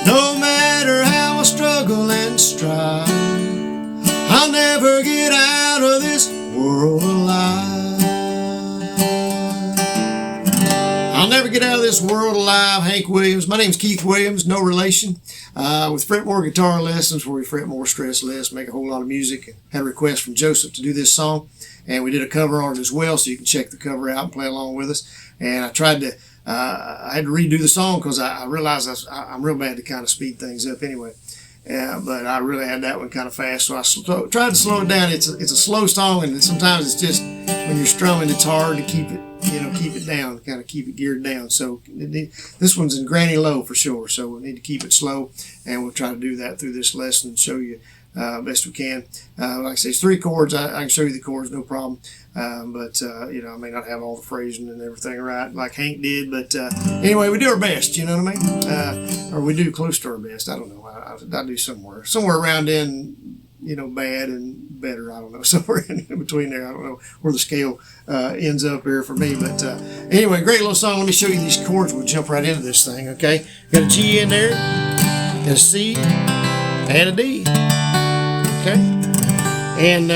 No matter how I struggle and strive, I'll never get out of this world alive. I'll never get out of this world alive. Hank Williams. My name's Keith Williams, no relation. With Fretmore Guitar Lessons, where we fret more, stress less, make a whole lot of music. Had a request from Joseph to do this song, and we did a cover on it as well, so you can check the cover out and play along with us. And I tried to, I had to redo the song because I realized I'm real bad to kind of speed things up anyway. But I really had that one kind of fast, so I tried to slow it down. It's a slow song, and sometimes it's just when you're strumming, it's hard to keep it, keep it down, kind of keep it geared down. So this one's in granny low for sure, so we need to keep it slow, and we'll try to do that through this lesson and show you best we can. Like I say, it's 3 chords. I can show you the chords, no problem. But I may not have all the phrasing and everything right like Hank did, but anyway, we do our best, you know what I mean? Or we do close to our best. I don't know. I do somewhere around in, bad and better. I don't know, somewhere in between there. I don't know where the scale ends up here for me, but anyway, great little song. Let me show you these chords. We'll jump right into this thing, okay? Got a G in there, and a C, and a D, okay? And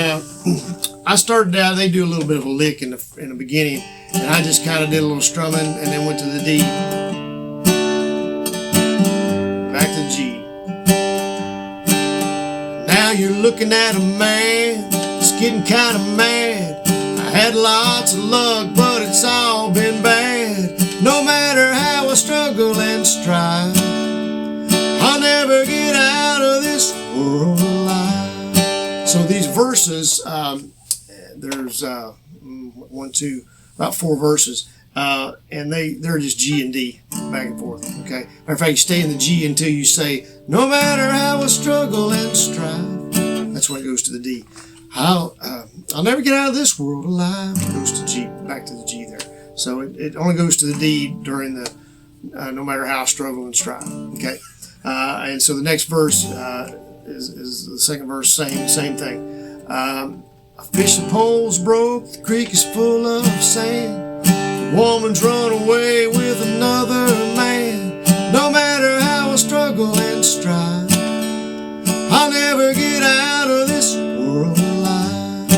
I started out, they do a little bit of a lick in the beginning, and I just kind of did a little strumming and then went to the D, back to the G. Now you're looking at a man that's getting kind of mad. I had lots of luck, but it's all been bad. No matter how I struggle and strive, I'll never get out of this world alive. So these verses, there's about 4 verses, and they're just G and D back and forth. Okay, matter of fact, you stay in the G until you say, no matter how I struggle and strive. That's when it goes to the D. I'll never get out of this world alive. It goes to G, back to the G there. So it only goes to the D during the no matter how I struggle and strive. Okay, and so the next verse is the second verse, same thing. A fishing pole's broke, the creek is full of sand. The woman's run away with another man. No matter how I struggle and strive, I'll never get out of this world alive.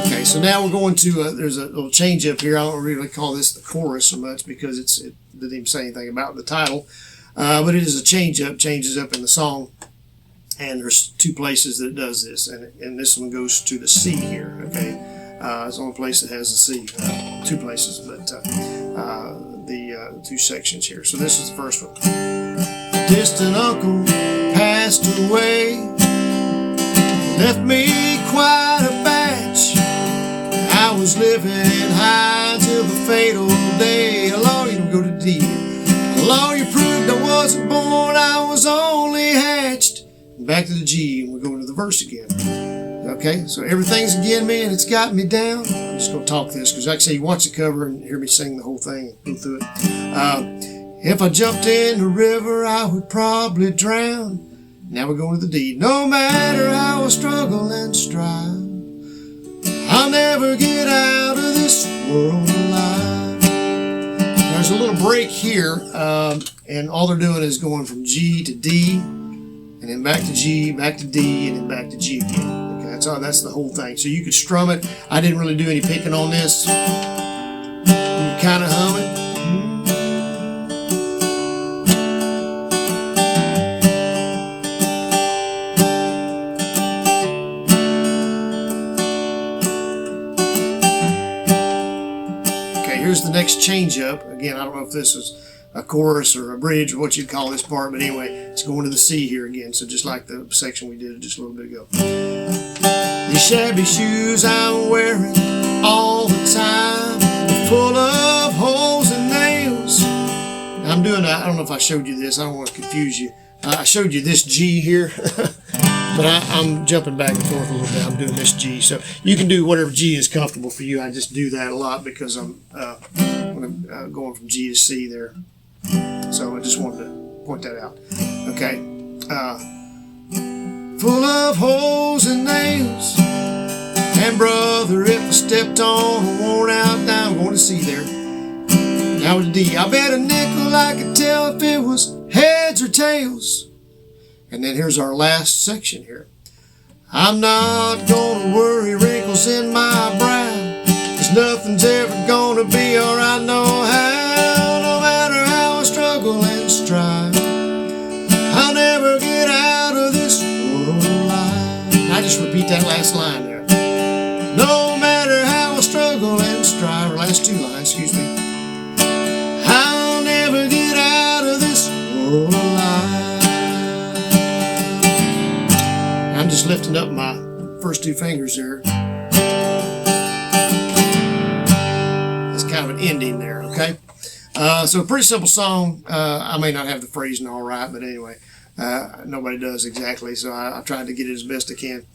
Okay, so now we're going to, there's a little change up here. I don't really call this the chorus so much because it didn't even say anything about the title. But it is a changes up in the song. And there's 2 places that it does this, and this one goes to the C here, okay? It's the only place that has the C, 2 places, but the 2 sections here. So this is the first one. A distant uncle passed away, left me quite a batch. I was living high till the fatal day. Lord, you don't go to D. Lord, you proved I wasn't born, I was only hatched. Back to the G, and we're going to the verse again. Okay, so everything's again me, and it's got me down. I'm just going to talk this, because like I say, you watch the cover and hear me sing the whole thing and go through it. If I jumped in the river, I would probably drown. Now we're going to the D. No matter how I struggle and strive, I'll never get out of this world alive. There's a little break here, and all they're doing is going from G to D, and then back to G, back to D, and then back to G again. Okay, that's the whole thing. So you could strum it. I didn't really do any picking on this. You kind of hum it. Okay, here's the next change up. Again, I don't know if this is a chorus or a bridge or what you'd call this part, but anyway, it's going to the C here again, so just like the section we did just a little bit ago. These shabby shoes I'm wearing all the time are full of holes and nails. I'm doing, I don't know if I showed you this, I don't want to confuse you. I showed you this G here, but I'm jumping back and forth a little bit. I'm doing this G, so you can do whatever G is comfortable for you. I just do that a lot because I'm going from G to C there. So I just wanted to point that out. Okay. Full of holes and nails. And brother, if I stepped on a worn out dime, I'm going to see there. Now Now with the D, I bet a nickel I could tell if it was heads or tails. And then here's our last section here. I'm not gonna worry wrinkles in my brow, 'cause nothing's ever gonna be alright, no how. No matter how I struggle and strive, I'll never get out of this world alive. I just repeat that last line there. No matter how I struggle and strive, or last two lines, excuse me, I'll never get out of this world alive. I'm just lifting up my first two fingers there. That's kind of an ending there, okay? So a pretty simple song. I may not have the phrasing all right, but anyway, nobody does exactly, so I tried to get it as best I can.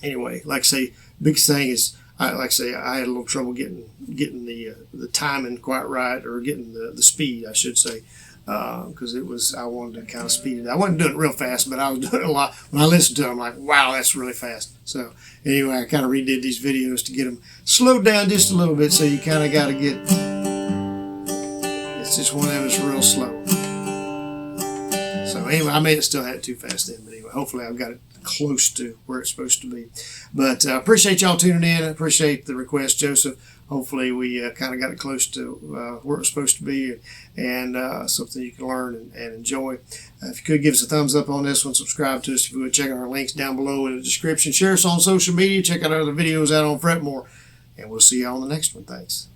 Anyway, like I say, biggest thing is, like I say, I had a little trouble getting the timing quite right, or getting the speed, I should say, because I wanted to kind of speed it. I wasn't doing it real fast, but I was doing it a lot. When I listened to it, I'm like, wow, that's really fast. So anyway, I kind of redid these videos to get them slowed down just a little bit, so you kind of got to get, it's just one of them that's real slow. So anyway, I made it still had it too fast then, but anyway, hopefully I've got it close to where it's supposed to be. But I appreciate y'all tuning in. I appreciate the request, Joseph. Hopefully we kind of got it close to where it's supposed to be, and something you can learn and enjoy. If you could give us a thumbs up on this one, subscribe to us. If you would, check out our links down below in the description. Share us on social media. Check out our other videos out on Fretmore, and we'll see you on the next one. Thanks.